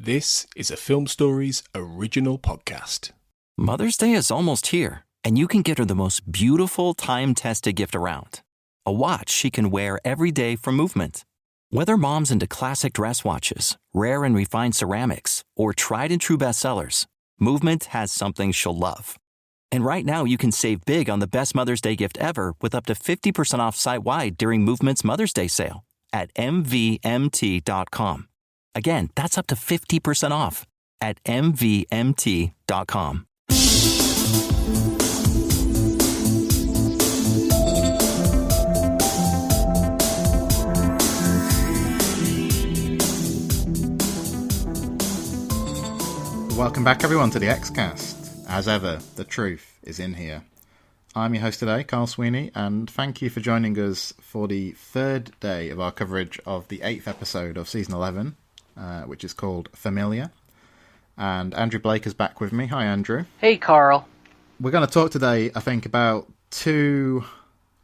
This is a Film Stories original podcast. Mother's Day is almost here, and you can get her the most beautiful time-tested gift around. A watch she can wear every day from Movement. Whether mom's into classic dress watches, rare and refined ceramics, or tried and true bestsellers, Movement has something she'll love. And right now you can save big on the best Mother's Day gift ever with up to 50% off site-wide during Movement's Mother's Day sale at MVMT.com. Again, that's up to 50% off at MVMT.com. Welcome back, everyone, to the Xcast. As ever, the truth is in here. I'm your host today, Carl Sweeney, and thank you for joining us for the third day of our coverage of the 8th episode of Season 11, which is called Familiar. And Andrew Blake is back with me. Hi, Andrew. Hey, Carl. We're going to talk today, I think, about two,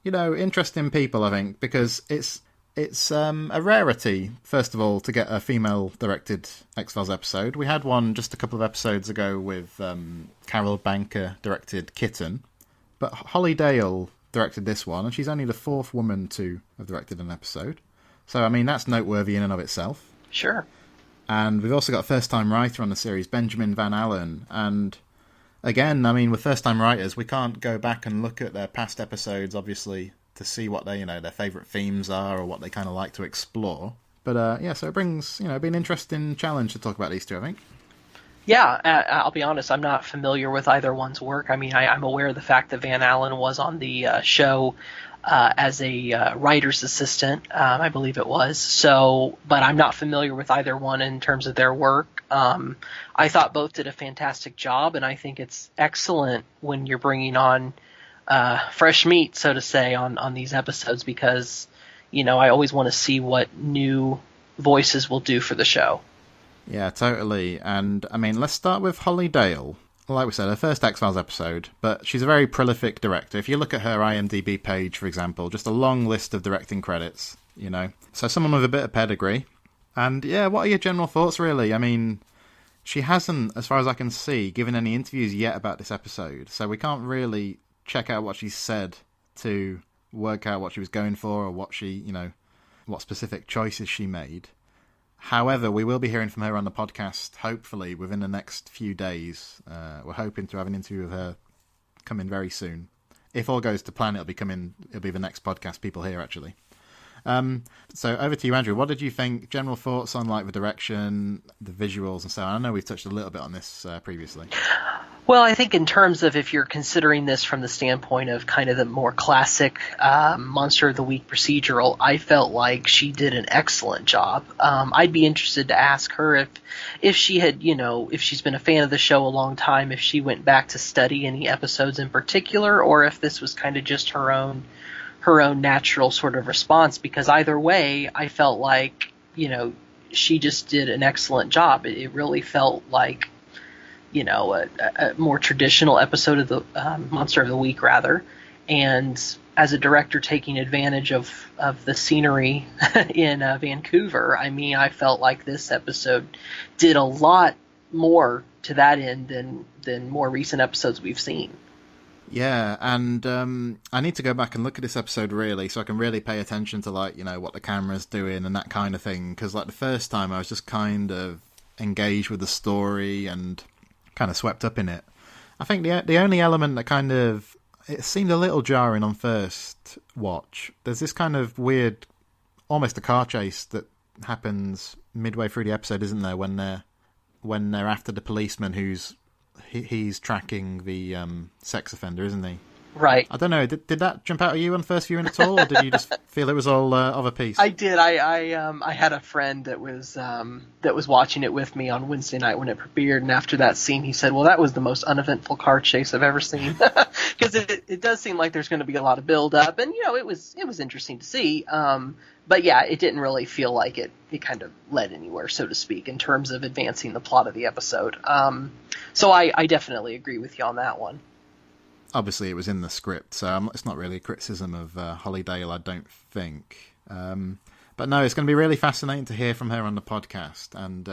interesting people, I think, because it's a rarity, first of all, to get a female-directed X-Files episode. We had one just a couple of episodes ago with Carol Banker-directed Kitten, but Holly Dale directed this one, and she's only the fourth woman to have directed an episode. So, I mean, that's noteworthy in and of itself. Sure. And we've also got a first-time writer on the series, Benjamin Van Allen, and again, I mean, with first-time writers, we can't go back and look at their past episodes, obviously, to see what their favourite themes are or what they kind of like to explore. But so it brings, it'd be an interesting challenge to talk about these two, I think. Yeah, I'll be honest, I'm not familiar with either one's work. I mean, I'm aware of the fact that Van Allen was on the show as a writer's assistant, I believe it was. So, but I'm not familiar with either one in terms of their work. I thought both did a fantastic job, and I think it's excellent when you're bringing on fresh meat, so to say, on these episodes, because, I always want to see what new voices will do for the show. Yeah, totally. And, I mean, let's start with Holly Dale. Like we said, her first X-Files episode, but she's a very prolific director. If you look at her IMDb page, for example, just a long list of directing credits, So someone with a bit of pedigree. And, yeah, what are your general thoughts, really? I mean, she hasn't, as far as I can see, given any interviews yet about this episode, so we can't really check out what she said to work out what she was going for or what she, what specific choices she made. However, we will be hearing from her on the podcast, hopefully, within the next few days. We're hoping to have an interview with her coming very soon. If all goes to plan, it'll be the next podcast people hear, actually. So over to you, Andrew. What did you think? General thoughts on the direction, the visuals, and so on. I know we've touched a little bit on this previously. Well, I think in terms of if you're considering this from the standpoint of kind of the more classic Monster of the Week procedural, I felt like she did an excellent job. I'd be interested to ask her if she had, if she's been a fan of the show a long time, if she went back to study any episodes in particular, or if this was kind of just her own natural sort of response, because either way, I felt like, she just did an excellent job. It really felt like, a more traditional episode of the Monster of the Week, rather. And as a director taking advantage of the scenery in Vancouver, I mean, I felt like this episode did a lot more to that end than more recent episodes we've seen. Yeah, and I need to go back and look at this episode, really, so I can really pay attention to, what the camera's doing and that kind of thing, because, the first time I was just kind of engaged with the story and kind of swept up in it. I think the only element that kind of, it seemed a little jarring on first watch, there's this kind of weird, almost a car chase that happens midway through the episode, isn't there, when they're after the policeman who's he's tracking the sex offender, isn't he? Right. I don't know. Did that jump out at you on first viewing at all, or did you just feel it was all of a piece? I did. I had a friend that was watching it with me on Wednesday night when it premiered, and after that scene, he said, "Well, that was the most uneventful car chase I've ever seen," because it does seem like there's going to be a lot of build up, and it was interesting to see. But yeah, it didn't really feel like it kind of led anywhere, so to speak, in terms of advancing the plot of the episode. So I definitely agree with you on that one. Obviously, it was in the script, so it's not really a criticism of Holly Dale, I don't think. But no, it's going to be really fascinating to hear from her on the podcast. And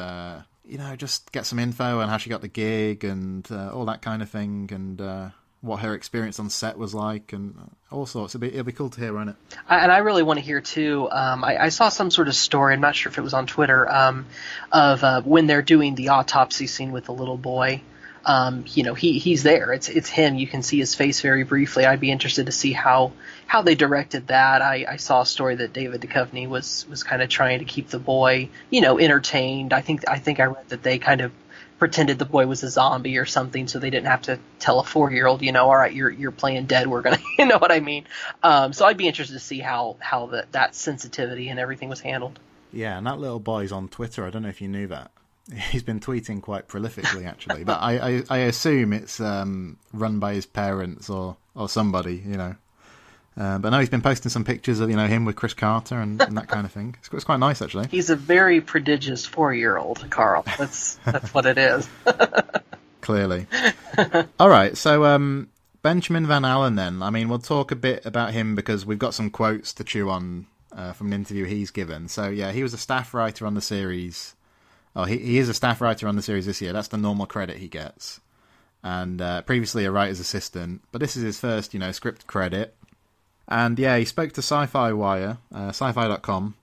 just get some info on how she got the gig and all that kind of thing, and what her experience on set was like, and all sorts. It'll be cool to hear, won't it? And I really want to hear too. I saw some sort of story. I'm not sure if it was on Twitter, of when they're doing the autopsy scene with the little boy. He's there. It's him. You can see his face very briefly. I'd be interested to see how they directed that. I saw a story that David Duchovny was kind of trying to keep the boy, entertained. I think I read that they kind of pretended the boy was a zombie or something, so they didn't have to tell a 4-year-old, all right, you're playing dead. We're gonna, you know what I mean. So I'd be interested to see how that sensitivity and everything was handled. Yeah, and that little boy's on Twitter. I don't know if you knew that. He's been tweeting quite prolifically, actually. But I assume it's run by his parents or somebody, But no, he's been posting some pictures of, him with Chris Carter and that kind of thing. It's quite nice, actually. He's a very prodigious 4-year-old, Carl. That's what it is. Clearly. All right, so Benjamin Van Allen then. I mean, we'll talk a bit about him because we've got some quotes to chew on from an interview he's given. So, yeah, he was a staff writer on the series. Oh, he is a staff writer on the series this year. That's the normal credit he gets. And previously a writer's assistant. But this is his first, script credit. And yeah, he spoke to Sci-Fi Wire, sci-fi.com.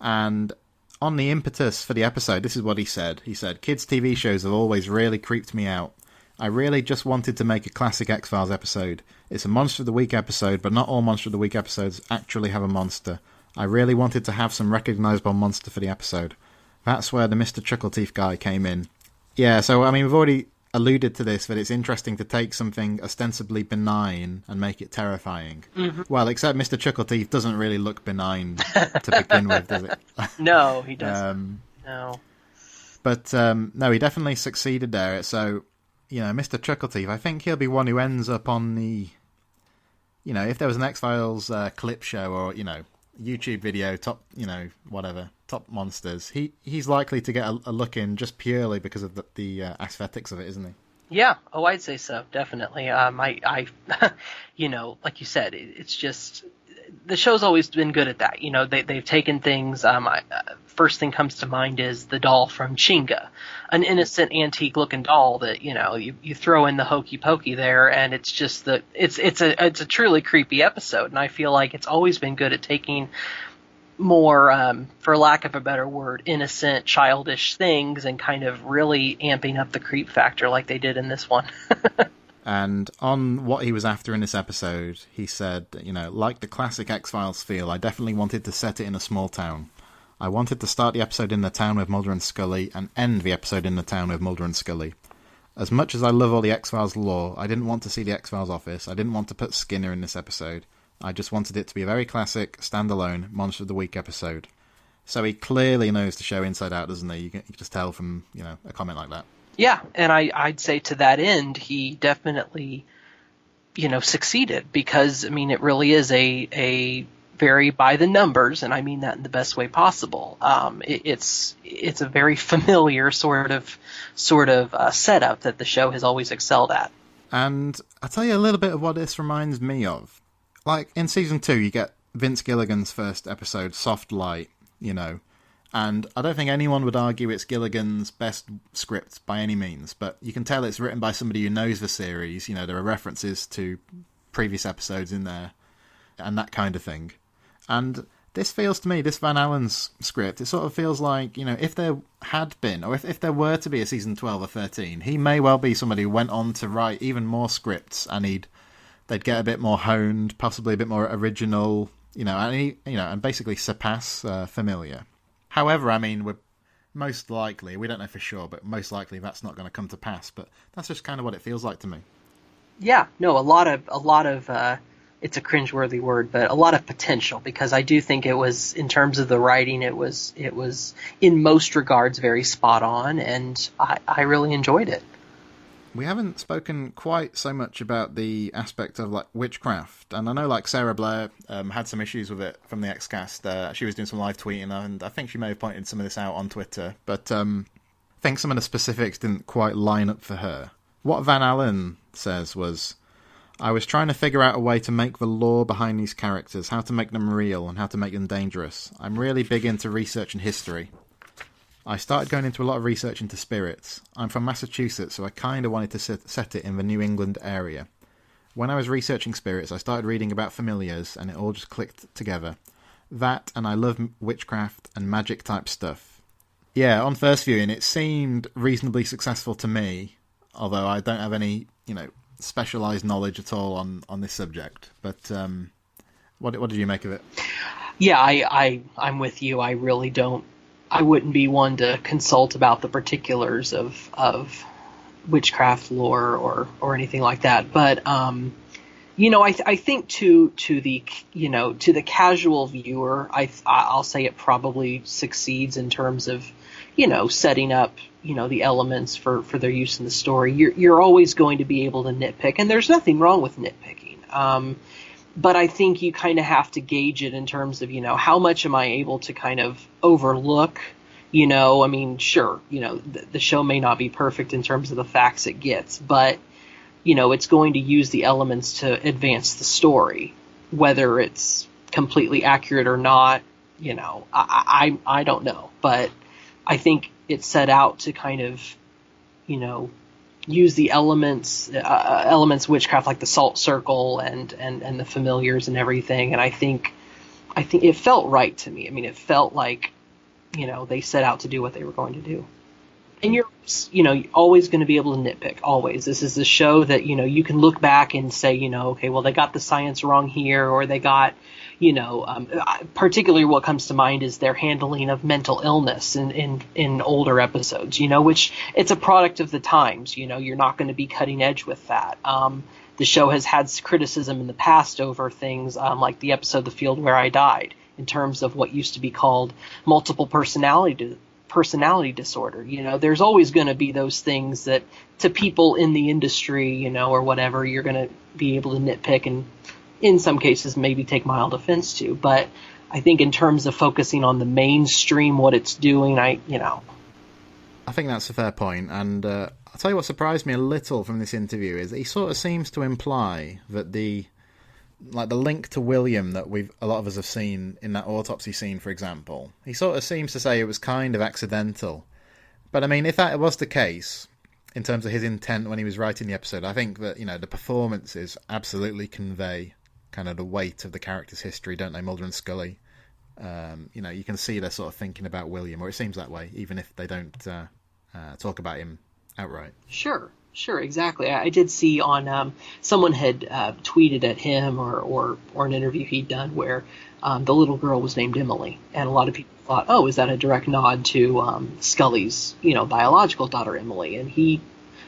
And on the impetus for the episode, this is what he said. He said, "Kids' TV shows have always really creeped me out. I really just wanted to make a classic X-Files episode. It's a Monster of the Week episode, but not all Monster of the Week episodes actually have a monster. I really wanted to have some recognisable monster for the episode. That's where the Mr. Chuckleteeth guy came in." Yeah, so, I mean, we've already alluded to this, but it's interesting to take something ostensibly benign and make it terrifying. Mm-hmm. Well, except Mr. Chuckleteeth doesn't really look benign to begin with, does it? No, he doesn't. No. But, no, he definitely succeeded there. So, Mr. Chuckleteeth, I think he'll be one who ends up on the... if there was an X-Files clip show or, YouTube video, top, top monsters, he's likely to get a look in just purely because of the aesthetics of it, isn't he? Yeah, I'd say so, definitely. I like you said, it's just the show's always been good at that. They've taken things. First thing comes to mind is the doll from Chinga, an innocent antique-looking doll that you throw in the hokey pokey there, and it's just it's a truly creepy episode. And I feel like it's always been good at taking more, for lack of a better word, innocent, childish things and kind of really amping up the creep factor like they did in this one. And on what he was after in this episode, he said, like the classic X-Files feel, I definitely wanted to set it in a small town. I wanted to start the episode in the town with Mulder and Scully and end the episode in the town with Mulder and Scully. As much as I love all the X-Files lore, I didn't want to see the X-Files office. I didn't want to put Skinner in this episode. I just wanted it to be a very classic, standalone Monster of the Week episode. So he clearly knows the show inside out, doesn't he? You can just tell from, a comment like that. Yeah, and I'd say to that end, he definitely, succeeded because, it really is a very by the numbers, and I mean that in the best way possible. It's a very familiar sort of setup that the show has always excelled at. And I'll tell you a little bit of what this reminds me of. Like, in Season 2, you get Vince Gilligan's first episode, Soft Light, and I don't think anyone would argue it's Gilligan's best script by any means, but you can tell it's written by somebody who knows the series. There are references to previous episodes in there and that kind of thing. And this feels to me, this Van Allen's script, it sort of feels like, if there had been, or if there were to be a Season 12 or 13, he may well be somebody who went on to write even more scripts, and they'd get a bit more honed, possibly a bit more original, and basically surpass familiar. However, we're most likely, we don't know for sure, but most likely that's not going to come to pass. But that's just kind of what it feels like to me. Yeah, no, a lot of it's a cringeworthy word, but a lot of potential, because I do think it was, in terms of the writing, it was in most regards very spot on, and I really enjoyed it. We haven't spoken quite so much about the aspect of witchcraft, and I know Sarah Blair had some issues with it from the Xcast. She was doing some live tweeting, and I think she may have pointed some of this out on Twitter, but I think some of the specifics didn't quite line up for her. What Van Allen says was, I was trying to figure out a way to make the lore behind these characters, how to make them real and how to make them dangerous. I'm really big into research and history. I started going into a lot of research into spirits. I'm from Massachusetts, so I kind of wanted to set it in the New England area. When I was researching spirits, I started reading about familiars, and it all just clicked together. That, and I love witchcraft and magic type stuff. Yeah, on first viewing, it seemed reasonably successful to me, although I don't have any, specialised knowledge at all on this subject. But what did you make of it? Yeah, I'm with you. I really don't. I wouldn't be one to consult about the particulars of witchcraft lore or anything like that. But I think to the casual viewer, I'll say it probably succeeds in terms of setting up the elements for their use in the story. You're always going to be able to nitpick, and there's nothing wrong with nitpicking. But I think you kind of have to gauge it in terms of, how much am I able to kind of overlook, sure, the show may not be perfect in terms of the facts it gets, but, it's going to use the elements to advance the story, whether it's completely accurate or not, I don't know. But I think it set out to kind of, use the elements witchcraft, like the salt circle and the familiars and everything. And I think it felt right to me. I mean, it felt like, they set out to do what they were going to do. And you're always going to be able to nitpick, always. This is a show that, you can look back and say, okay, well, they got the science wrong here, or they got, particularly what comes to mind is their handling of mental illness in older episodes, which it's a product of the times. You're not going to be cutting edge with that. The show has had criticism in the past over things like the episode The Field Where I Died, in terms of what used to be called multiple personality disorder. There's always going to be those things that to people in the industry, or whatever, you're going to be able to nitpick and in some cases maybe take mild offense to. But I think in terms of focusing on the mainstream, what it's doing, I think that's a fair point. And I'll tell you what surprised me a little from this interview is that he sort of seems to imply that the link to William that a lot of us have seen in that autopsy scene, for example, he sort of seems to say it was kind of accidental. But I mean, if that was the case, in terms of his intent when he was writing the episode, I think that, the performances absolutely convey kind of the weight of the character's history, don't they? Mulder and Scully. You can see they're sort of thinking about William, or it seems that way, even if they don't talk about him outright. Sure, exactly. I did see on someone had tweeted at him or an interview he'd done where the little girl was named Emily, and a lot of people thought, oh, is that a direct nod to Scully's biological daughter Emily? And he,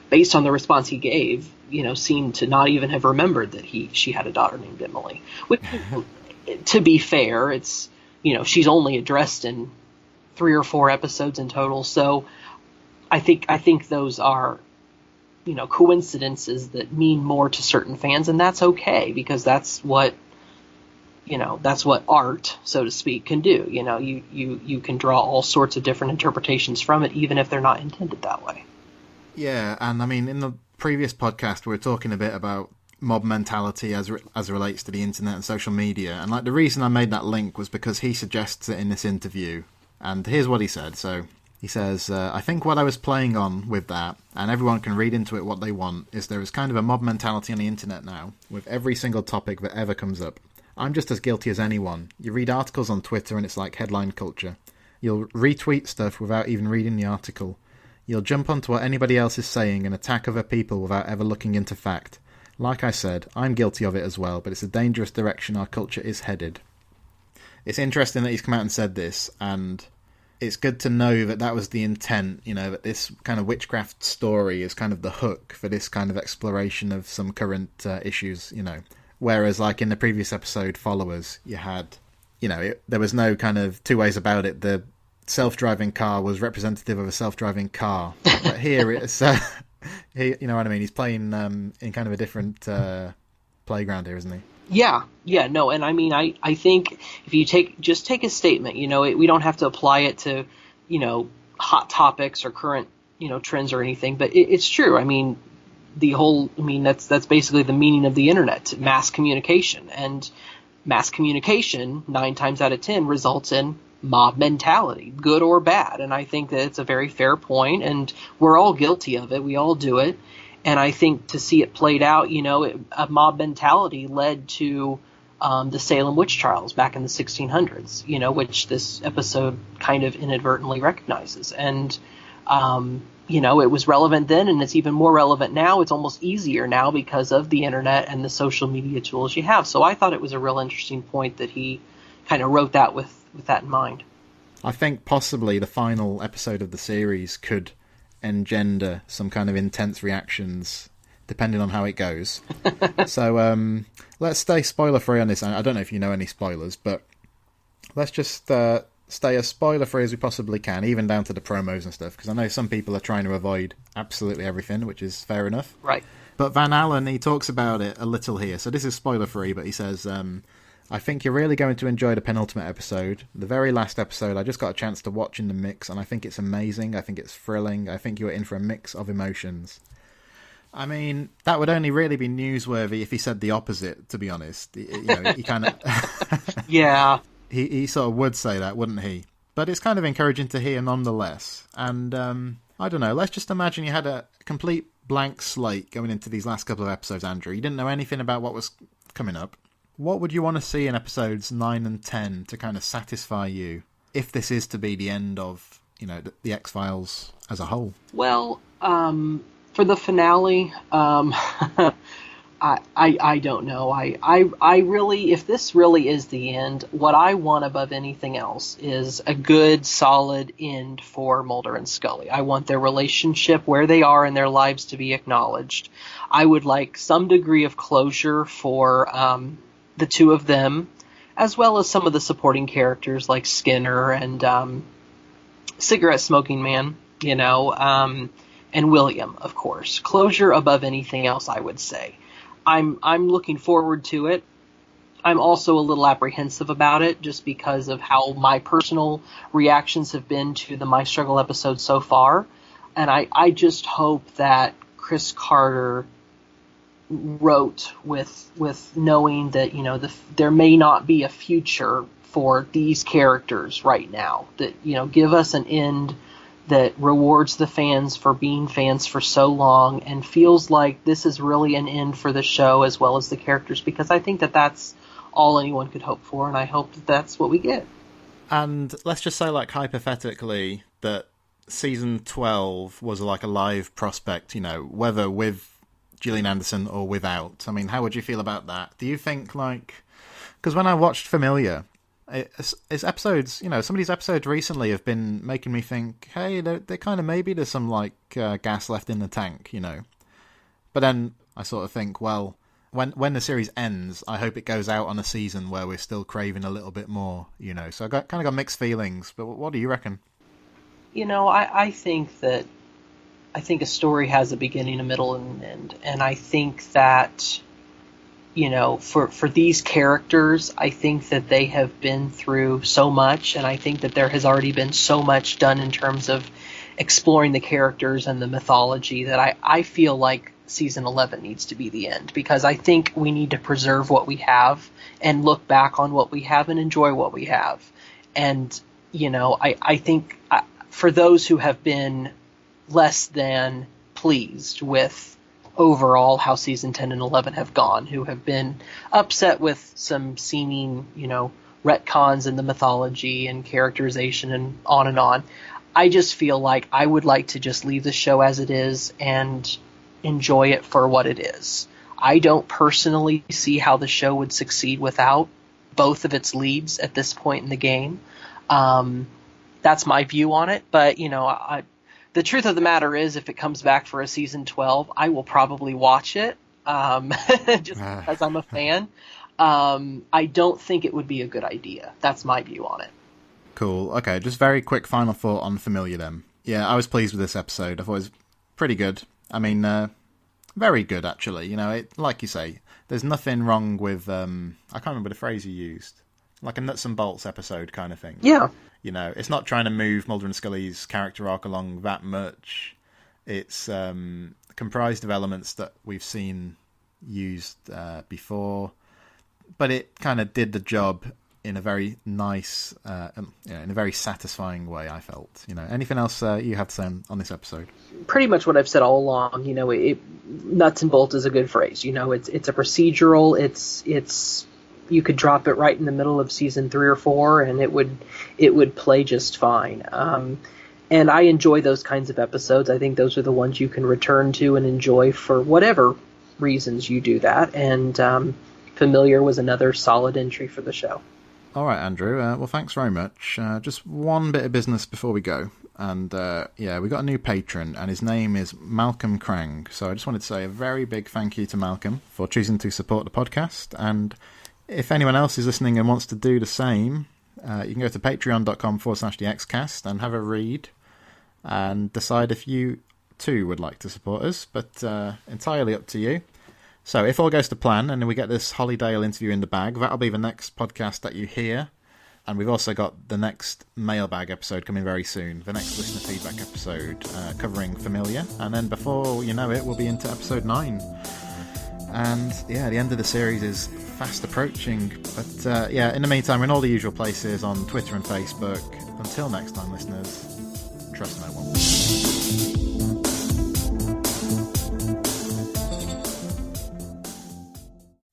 based on the response he gave, seemed to not even have remembered that she had a daughter named Emily. Which, to be fair, it's she's only addressed in 3 or 4 episodes in total. So I think those are coincidences that mean more to certain fans, and that's okay, because that's what art, so to speak, can do. You can draw all sorts of different interpretations from it, even if they're not intended that way. Yeah, and I mean, in the previous podcast, we were talking a bit about mob mentality as relates to the internet and social media, and the reason I made that link was because he suggests it in this interview, and here's what he said. So he says, I think what I was playing on with that, and everyone can read into it what they want, is there is kind of a mob mentality on the internet now, with every single topic that ever comes up. I'm just as guilty as anyone. You read articles on Twitter and it's like headline culture. You'll retweet stuff without even reading the article. You'll jump onto what anybody else is saying and attack other people without ever looking into fact. Like I said, I'm guilty of it as well, but it's a dangerous direction our culture is headed. It's interesting that he's come out and said this, and it's good to know that was the intent, that this kind of witchcraft story is kind of the hook for this kind of exploration of some current issues, Whereas, like in the previous episode, Followers, you had, there was no kind of two ways about it. The self-driving car was representative of a self-driving car. But here it's, you know what I mean? He's playing in kind of a different playground here, isn't he? Yeah, no, and I mean, I think if you take a statement, we don't have to apply it to, hot topics or current, trends or anything, but it's true. I mean, that's basically the meaning of the internet, mass communication, and mass communication 9 times out of 10 results in mob mentality, good or bad. And I think that it's a very fair point, and we're all guilty of it. We all do it. And I think to see it played out, a mob mentality led to the Salem witch trials back in the 1600s, which this episode kind of inadvertently recognizes. And, it was relevant then, and it's even more relevant now. It's almost easier now because of the internet and the social media tools you have. So I thought it was a real interesting point that he kind of wrote that with that in mind. I think possibly the final episode of the series could engender some kind of intense reactions depending on how it goes. So let's stay spoiler free on this. I don't know if you know any spoilers, but let's just stay as spoiler free as we possibly can, even down to the promos and stuff, because I know some people are trying to avoid absolutely everything, which is fair enough. Right. But Van Allen, he talks about it a little here. So this is spoiler free, but he says, I think you're really going to enjoy the penultimate episode. The very last episode I just got a chance to watch in the mix, and I think it's amazing. I think it's thrilling. I think you're in for a mix of emotions. I mean, that would only really be newsworthy if he said the opposite, to be honest. He kind of... Yeah. He sort of would say that, wouldn't he? But it's kind of encouraging to hear nonetheless. And, I don't know, let's just imagine you had a complete blank slate going into these last couple of episodes, Andrew. You didn't know anything about what was coming up. What would you want to see in episodes 9 and 10 to kind of satisfy you, if this is to be the end of, the X-Files as a whole? Well, for the finale, I don't know. I really, if this really is the end, what I want above anything else is a good, solid end for Mulder and Scully. I want their relationship, where they are in their lives, to be acknowledged. I would like some degree of closure for the two of them, as well as some of the supporting characters like Skinner and Cigarette Smoking Man, and William, of course. Closure above anything else, I would say. I'm looking forward to it. I'm also a little apprehensive about it, just because of how my personal reactions have been to the My Struggle episode so far. And I just hope that Chris Carter wrote with knowing that, there may not be a future for these characters right now. That, give us an end that rewards the fans for being fans for so long, and feels like this is really an end for the show as well as the characters, because I think that that's all anyone could hope for, and I hope that that's what we get. And let's just say, like, hypothetically, that season 12 was like a live prospect, whether with Gillian Anderson or without. I mean, how would you feel about that? Do you think, like... Because when I watched Familiar... It's episodes, some of these episodes recently have been making me think, hey, they're kind of, maybe there's some, like, gas left in the tank, But then I sort of think, well, when the series ends, I hope it goes out on a season where we're still craving a little bit more, So I kind of got mixed feelings, but what do you reckon? I think a story has a beginning, a middle, and an end. And I think that... for these characters, I think that they have been through so much, and I think that there has already been so much done in terms of exploring the characters and the mythology that I feel like season 11 needs to be the end, because I think we need to preserve what we have and look back on what we have and enjoy what we have. And, I think for those who have been less than pleased with overall how season 10 and 11 have gone, who have been upset with some seeming, retcons in the mythology and characterization and on, I just feel like I would like to just leave the show as it is and enjoy it for what it is. I don't personally see how the show would succeed without both of its leads at this point in the game. That's my view on it, but, the truth of the matter is, if it comes back for a season 12, I will probably watch it, just because I'm a fan. I don't think it would be a good idea. That's my view on it. Cool. Okay, just very quick final thought on Familiar then. Yeah, I was pleased with this episode. I thought it was pretty good. I mean, very good, actually. Like you say, there's nothing wrong with, I can't remember the phrase you used, like a nuts and bolts episode kind of thing. Yeah. It's not trying to move Mulder and Scully's character arc along that much. It's comprised of elements that we've seen used before, but it kind of did the job in a very nice, in a very satisfying way, I felt. Anything else you have to say on this episode? Pretty much what I've said all along. Nuts and bolts is a good phrase. It's a procedural. It's you could drop it right in the middle of season 3 or 4, and it would play just fine. And I enjoy those kinds of episodes. I think those are the ones you can return to and enjoy for whatever reasons you do that. And Familiar was another solid entry for the show. All right, Andrew. Well, thanks very much. Just one bit of business before we go. And we got a new patron, and his name is Malcolm Krang. So I just wanted to say a very big thank you to Malcolm for choosing to support the podcast. And if anyone else is listening and wants to do the same, you can go to patreon.com/thexcast and have a read and decide if you too would like to support us, but entirely up to you. So if all goes to plan and we get this Hollydale interview in the bag, that'll be the next podcast that you hear. And we've also got the next mailbag episode coming very soon, the next listener feedback episode covering Familiar. And then before you know it, we'll be into episode 9. And the end of the series is fast approaching. But in the meantime, we're in all the usual places on Twitter and Facebook. Until next time, listeners, trust no one.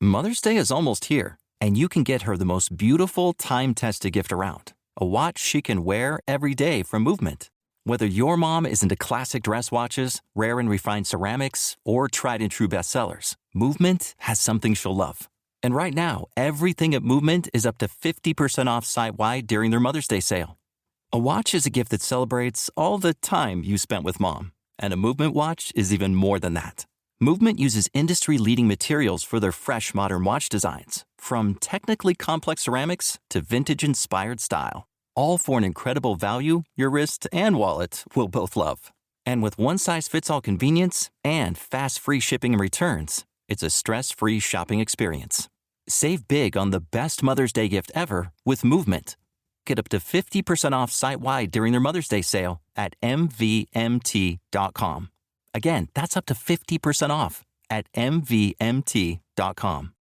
Mother's Day is almost here, and you can get her the most beautiful time-tested gift around. A watch she can wear every day from Movement. Whether your mom is into classic dress watches, rare and refined ceramics, or tried-and-true bestsellers, Movement has something she'll love. And right now, everything at Movement is up to 50% off site-wide during their Mother's Day sale. A watch is a gift that celebrates all the time you spent with mom. And a Movement watch is even more than that. Movement uses industry-leading materials for their fresh modern watch designs, from technically complex ceramics to vintage-inspired style. All for an incredible value your wrist and wallet will both love. And with one-size-fits-all convenience and fast free shipping and returns, it's a stress-free shopping experience. Save big on the best Mother's Day gift ever with Movement. Get up to 50% off site-wide during their Mother's Day sale at MVMT.com. Again, that's up to 50% off at MVMT.com.